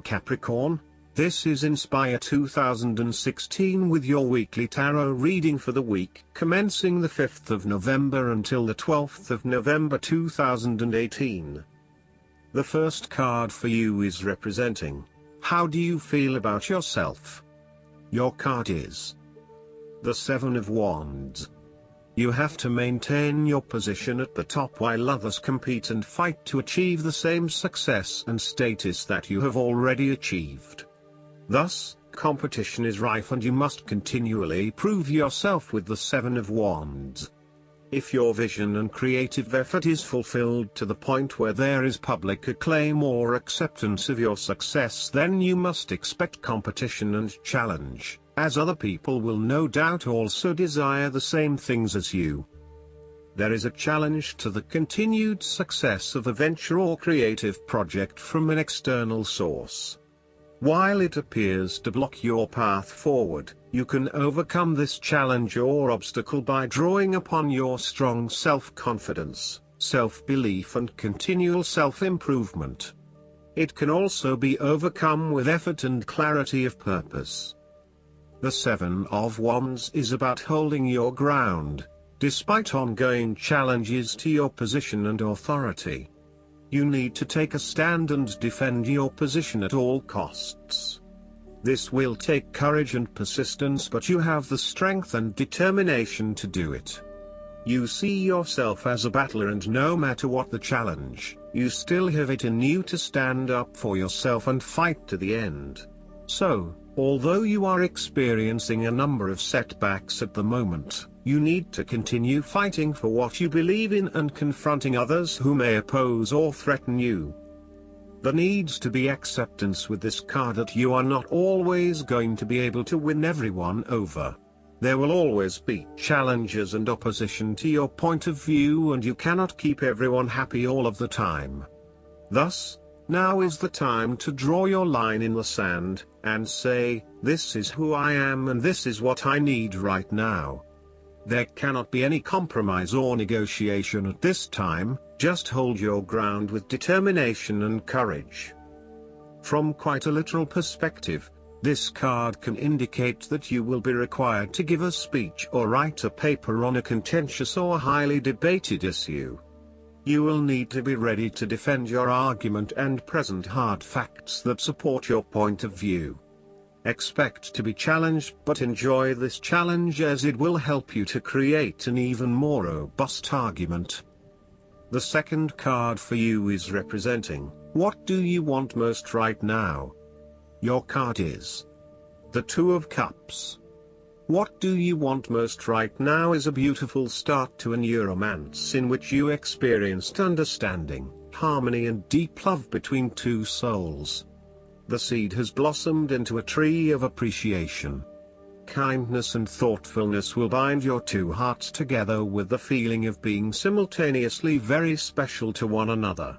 Capricorn. This is Inspire 2016 with your weekly tarot reading for the week commencing the 5th of November until the 12th of November 2018. The first card for you is representing, how do you feel about yourself? Your card is the Seven of Wands. You have to maintain your position at the top while others compete and fight to achieve the same success and status that you have already achieved. Thus, competition is rife and you must continually prove yourself with the Seven of Wands. If your vision and creative effort is fulfilled to the point where there is public acclaim or acceptance of your success, then you must expect competition and challenge, as other people will no doubt also desire the same things as you. There is a challenge to the continued success of a venture or creative project from an external source. While it appears to block your path forward, you can overcome this challenge or obstacle by drawing upon your strong self-confidence, self-belief and continual self-improvement. It can also be overcome with effort and clarity of purpose. The Seven of Wands is about holding your ground, despite ongoing challenges to your position and authority. You need to take a stand and defend your position at all costs. This will take courage and persistence, but you have the strength and determination to do it. You see yourself as a battler, and no matter what the challenge, you still have it in you to stand up for yourself and fight to the end. So, although you are experiencing a number of setbacks at the moment, you need to continue fighting for what you believe in and confronting others who may oppose or threaten you. There needs to be acceptance with this card that you are not always going to be able to win everyone over. There will always be challenges and opposition to your point of view, and you cannot keep everyone happy all of the time. Thus, now is the time to draw your line in the sand, and say, this is who I am and this is what I need right now. There cannot be any compromise or negotiation at this time, just hold your ground with determination and courage. From quite a literal perspective, this card can indicate that you will be required to give a speech or write a paper on a contentious or highly debated issue. You will need to be ready to defend your argument and present hard facts that support your point of view. Expect to be challenged, but enjoy this challenge as it will help you to create an even more robust argument. The second card for you is representing, what do you want most right now? Your card is the Two of Cups. What do you want most right now is a beautiful start to a new romance in which you experienced understanding, harmony and deep love between two souls. The seed has blossomed into a tree of appreciation. Kindness and thoughtfulness will bind your two hearts together with the feeling of being simultaneously very special to one another.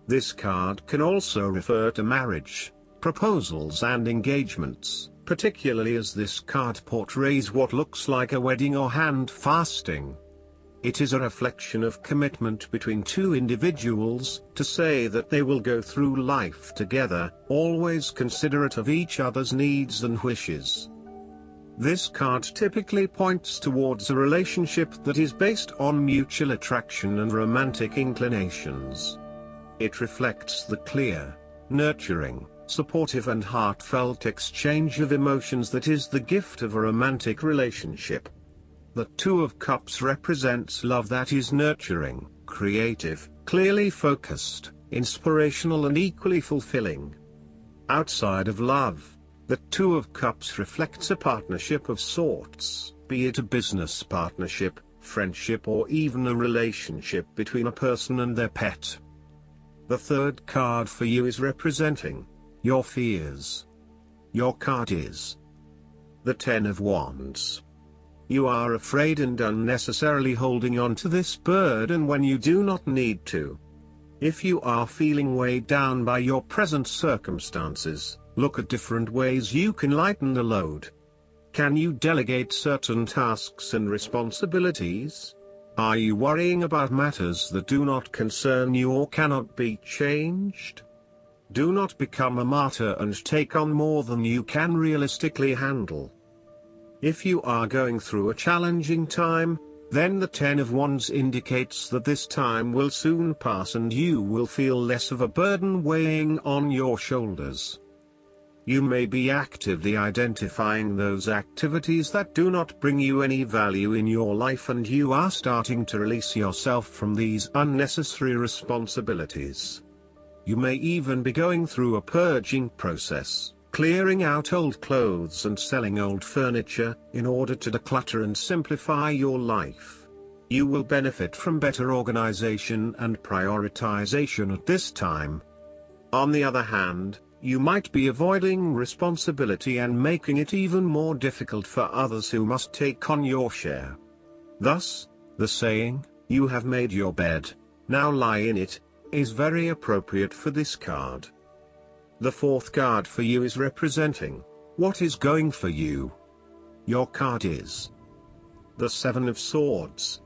This card can also refer to marriage, proposals and engagements, particularly as this card portrays what looks like a wedding or hand fasting. It is a reflection of commitment between two individuals, to say that they will go through life together, always considerate of each other's needs and wishes. This card typically points towards a relationship that is based on mutual attraction and romantic inclinations. It reflects the clear, nurturing, supportive and heartfelt exchange of emotions that is the gift of a romantic relationship. The Two of Cups represents love that is nurturing, creative, clearly focused, inspirational and equally fulfilling. Outside of love, the Two of Cups reflects a partnership of sorts, be it a business partnership, friendship or even a relationship between a person and their pet. The third card for you is representing your fears. Your card is the Ten of Wands. You are afraid and unnecessarily holding on to this burden when you do not need to. If you are feeling weighed down by your present circumstances, look at different ways you can lighten the load. Can you delegate certain tasks and responsibilities? Are you worrying about matters that do not concern you or cannot be changed? Do not become a martyr and take on more than you can realistically handle. If you are going through a challenging time, then the Ten of Wands indicates that this time will soon pass and you will feel less of a burden weighing on your shoulders. You may be actively identifying those activities that do not bring you any value in your life, and you are starting to release yourself from these unnecessary responsibilities. You may even be going through a purging process, clearing out old clothes and selling old furniture, in order to declutter and simplify your life. You will benefit from better organization and prioritization at this time. On the other hand, you might be avoiding responsibility and making it even more difficult for others who must take on your share. Thus, the saying, "You have made your bed, now lie in it," is very appropriate for this card. The fourth card for you is representing what is going for you. Your card is the Seven of Swords.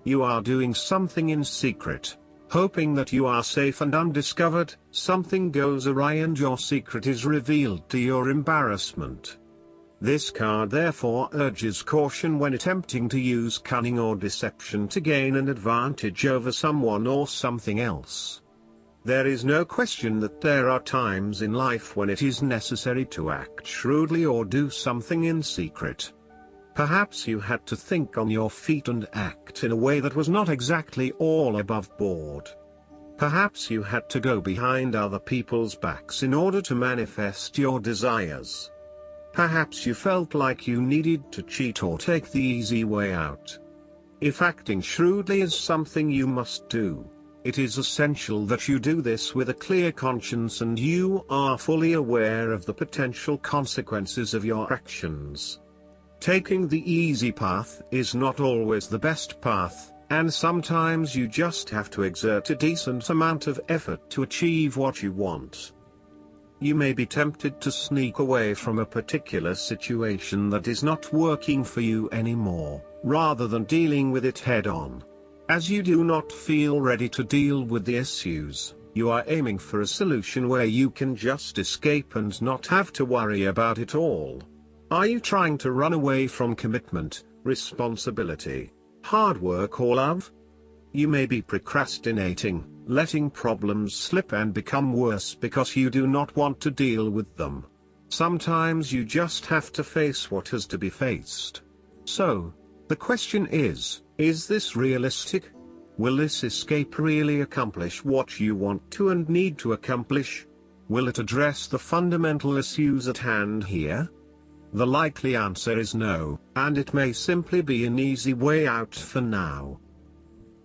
You are doing something in secret, hoping that you are safe and undiscovered. Something goes awry and your secret is revealed to your embarrassment. This card therefore urges caution when attempting to use cunning or deception to gain an advantage over someone or something else. There is no question that there are times in life when it is necessary to act shrewdly or do something in secret. Perhaps you had to think on your feet and act in a way that was not exactly all above board. Perhaps you had to go behind other people's backs in order to manifest your desires. Perhaps you felt like you needed to cheat or take the easy way out. If acting shrewdly is something you must do, it is essential that you do this with a clear conscience and you are fully aware of the potential consequences of your actions. Taking the easy path is not always the best path, and sometimes you just have to exert a decent amount of effort to achieve what you want. You may be tempted to sneak away from a particular situation that is not working for you anymore, rather than dealing with it head-on. As you do not feel ready to deal with the issues, you are aiming for a solution where you can just escape and not have to worry about it all. Are you trying to run away from commitment, responsibility, hard work or love? You may be procrastinating, letting problems slip and become worse because you do not want to deal with them. Sometimes you just have to face what has to be faced. So, the question is this realistic? Will this escape really accomplish what you want to and need to accomplish? Will it address the fundamental issues at hand here? The likely answer is no, and it may simply be an easy way out for now.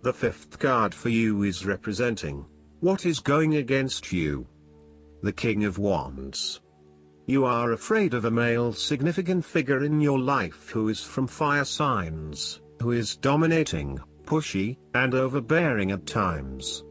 The fifth card for you is representing what is going against you. The King of Wands. You are afraid of a male significant figure in your life who is from fire signs, who is dominating, pushy, and overbearing at times.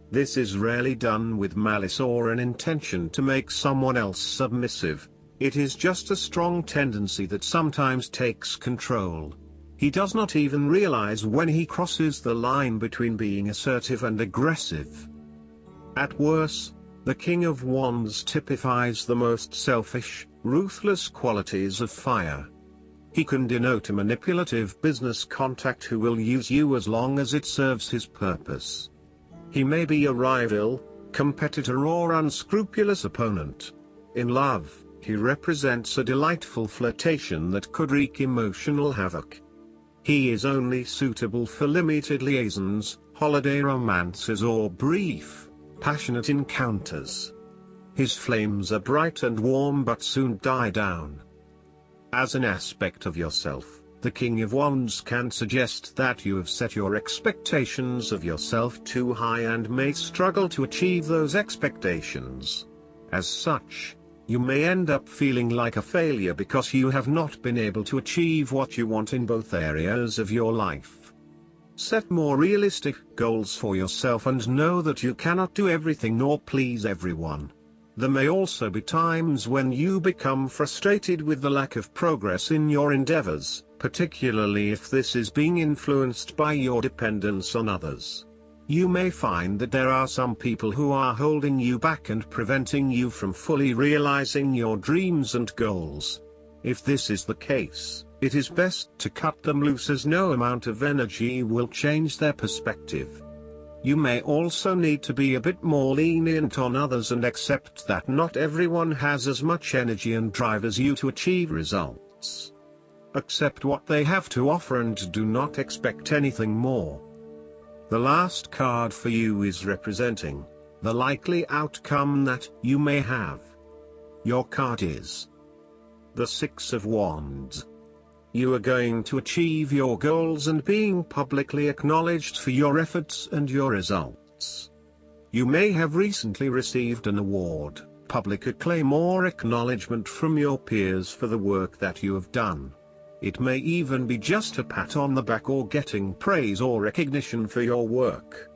This is rarely done with malice or an intention to make someone else submissive. It is just a strong tendency that sometimes takes control. He does not even realize when he crosses the line between being assertive and aggressive. At worst, the King of Wands typifies the most selfish, ruthless qualities of fire. He can denote a manipulative business contact who will use you as long as it serves his purpose. He may be a rival, competitor or unscrupulous opponent. In love, he represents a delightful flirtation that could wreak emotional havoc. He is only suitable for limited liaisons, holiday romances or brief, passionate encounters. His flames are bright and warm but soon die down. As an aspect of yourself, the King of Wands can suggest that you have set your expectations of yourself too high and may struggle to achieve those expectations. As such, you may end up feeling like a failure because you have not been able to achieve what you want in both areas of your life. Set more realistic goals for yourself and know that you cannot do everything nor please everyone. There may also be times when you become frustrated with the lack of progress in your endeavors, particularly if this is being influenced by your dependence on others. you may find that there are some people who are holding you back and preventing you from fully realizing your dreams and goals. If this is the case, it is best to cut them loose, as no amount of energy will change their perspective. You may also need to be a bit more lenient on others and accept that not everyone has as much energy and drive as you to achieve results. Accept what they have to offer and do not expect anything more. The last card for you is representing the likely outcome that you may have. Your card is the Six of Wands. You are going to achieve your goals and being publicly acknowledged for your efforts and your results. You may have recently received an award, public acclaim or acknowledgement from your peers for the work that you have done. It may even be just a pat on the back or getting praise or recognition for your work.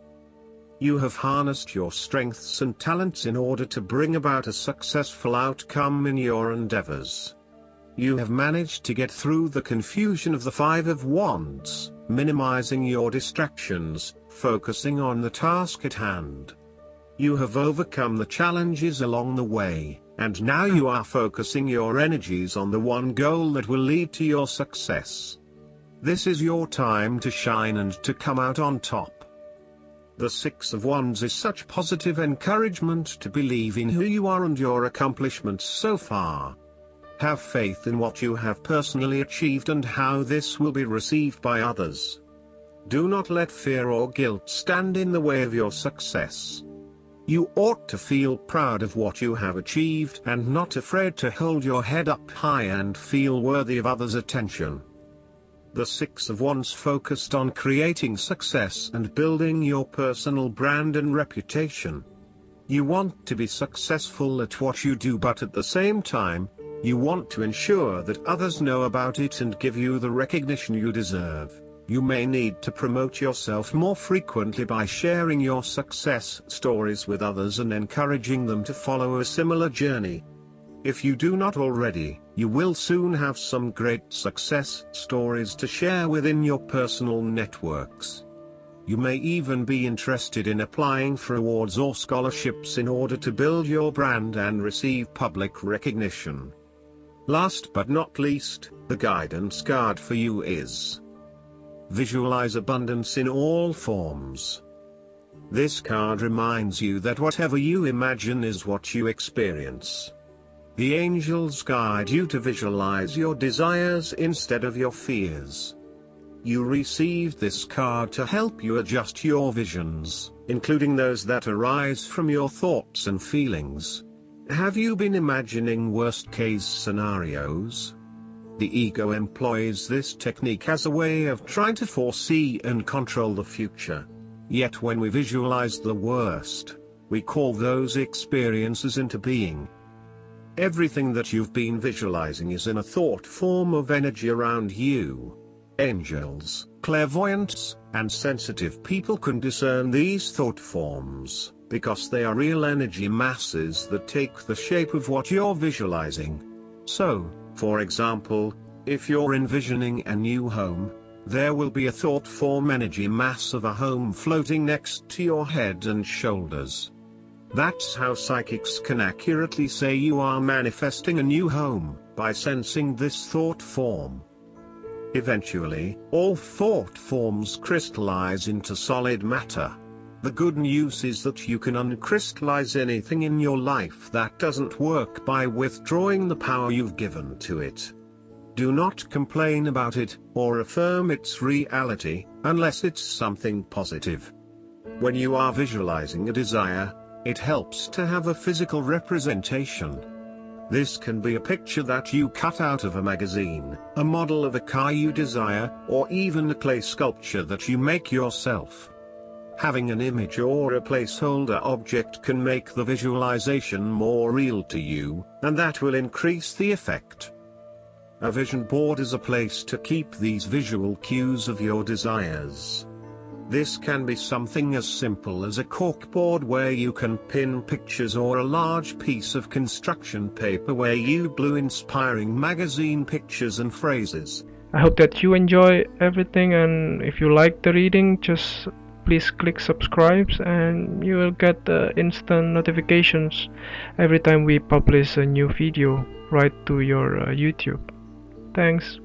You have harnessed your strengths and talents in order to bring about a successful outcome in your endeavors. You have managed to get through the confusion of the Five of Wands, minimizing your distractions, focusing on the task at hand. You have overcome the challenges along the way, and now you are focusing your energies on the one goal that will lead to your success. This is your time to shine and to come out on top. The Six of Wands is such positive encouragement to believe in who you are and your accomplishments so far. Have faith in what you have personally achieved and how this will be received by others. Do not let fear or guilt stand in the way of your success. You ought to feel proud of what you have achieved and not afraid to hold your head up high and feel worthy of others' attention. The Six of Wands focused on creating success and building your personal brand and reputation. You want to be successful at what you do, but at the same time, you want to ensure that others know about it and give you the recognition you deserve. You may need to promote yourself more frequently by sharing your success stories with others and encouraging them to follow a similar journey. If you do not already, you will soon have some great success stories to share within your personal networks. You may even be interested in applying for awards or scholarships in order to build your brand and receive public recognition. Last but not least, the guidance card for you is Visualize Abundance in All Forms. This card reminds you that whatever you imagine is what you experience. The angels guide you to visualize your desires instead of your fears. You received this card to help you adjust your visions, including those that arise from your thoughts and feelings. Have you been imagining worst-case scenarios? The ego employs this technique as a way of trying to foresee and control the future. Yet when we visualize the worst, we call those experiences into being. Everything that you've been visualizing is in a thought form of energy around you. Angels, clairvoyants, and sensitive people can discern these thought forms, because they are real energy masses that take the shape of what you're visualizing. So, for example, if you're envisioning a new home, there will be a thought form energy mass of a home floating next to your head and shoulders. That's how psychics can accurately say you are manifesting a new home, by sensing this thought form. Eventually, all thought forms crystallize into solid matter. The good news is that you can uncrystallize anything in your life that doesn't work by withdrawing the power you've given to it. Do not complain about it, or affirm its reality, unless it's something positive. When you are visualizing a desire, it helps to have a physical representation. This can be a picture that you cut out of a magazine, a model of a car you desire, or even a clay sculpture that you make yourself. Having an image or a placeholder object can make the visualization more real to you, and that will increase the effect. A vision board is a place to keep these visual cues of your desires. This can be something as simple as a corkboard where you can pin pictures, or a large piece of construction paper where you glue inspiring magazine pictures and phrases. I hope that you enjoy everything, and if you like the reading, just please click subscribe, and you will get instant notifications every time we publish a new video right to your YouTube. Thanks.